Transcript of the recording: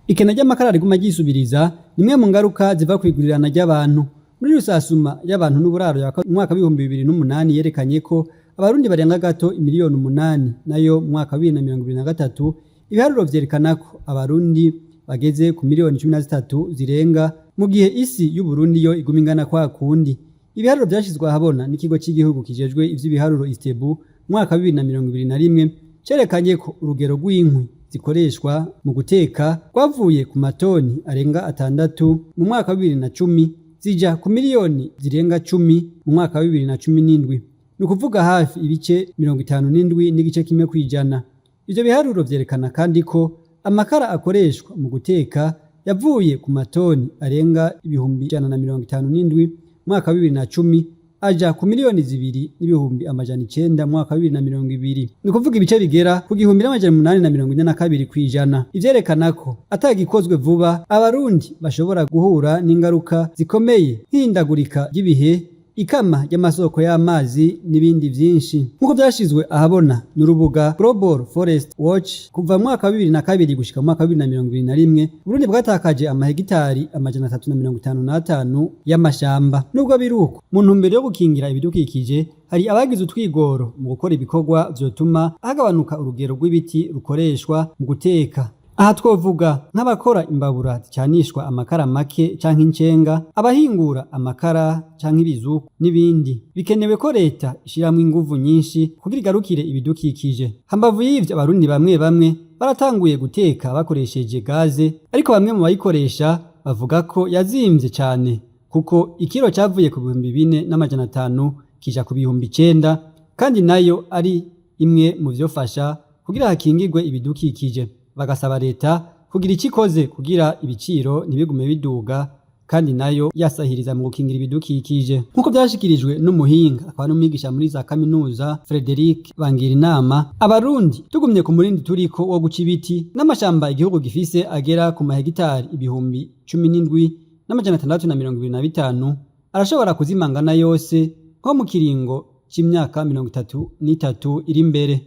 Ikena ry'amakara riguma ryisubiriza nimwe mu ngaruka ziva kwigurirana ry'abantu. Muri rusasuma y'abantu n'uburaro ya mwaka wa 2008 yerekanye ko abarundi barenga gato imiliyoni 8, nayo mwaka wa 2023 ibiharuro vyerekana ko abarundi bageze ku miliyoni 13 zirenga, mu gihe isi y'u Burundi yo iguma ingana kwa kundi. Ibiharuro vyashizwe ahabona n'ikigo cy'igihugu kijejwe ivy'ibiharuro Istebu mwaka wa 2021 cerekanye ko urugero rw'inkwi zikoreshwa mu guteka rwavuye ku matoni arenga 6 mu mwaka wa 2010 zija ku miliyoni zirenga 10 mu mwaka wa 2017. Ni kuvuga hafi ibice 57 n'igice kimwe kwijana. Ivyo biharuro vyerekana kandi ko amakara akoreshwa mu guteka yavuye ku matoni arenga 157 mwaka wa 2010 aja ku miliyoni 2,900 mwaka wa 2020. Ni kuvuga ibice bigera ku 1,842 kwijana. Ivyerekana ko atagikozwe vuba abarundi bashobora guhura n'ingaruka zikomeye nk'ihindagurika ry'ibihe, ikama ry'amasoko y'amazi n'ibindi vyinshi. Nkuko vyashizwe ahabona n'urubuga Global Forest Watch, kuva mwaka wa 2002 gushika mwaka wa 2021 Burundi bwatakaje amahegitari 355 y'amashamba. Nubwo biruko mu ntumbero yo gukingira ibidukikije, hari abagize utwigoro mu gukora ibikorwa vyotuma hagabanuka urugero rw'ibiti rukoreshwa mu guteka. Aha twovuga nk'abakora imbabura zicanishwa amakara make canke incenga, abahingura amakara canke ibizuku n'ibindi. Bikenewe ko leta ishiramwe inguvu nyinshi kugira igarukire ibidukikije. Hambavu y'ivyo, abarundi bamwe bamwe baratanguye guteka bakoresheje gaze, ariko bamwe mu bayikoresha bavuga ko yazimvye cane, kuko ikiro cavuye ku 4,500 kija ku 9,000, kandi nayo ari imwe mu vyofasha kugira hakingirwe ibidukikije. Bagasaba leta kugira icikoze kugira ibiciro ntibigume biduga, kandi nayo yasahiriza mu gukingira ibidukikije. Nkuko byashikirijwe n'umuhinga akaba n'umwigisha muri za kaminuza Frederic Bangirinama, abarundi tugumye ku murindi turiko wo guca ibiti n'amashamba igihugu gifise agera ku mahegitari 17,625 arashobora kuzimangana yose nko mu kiringo c'imyaka 33 iri imbere.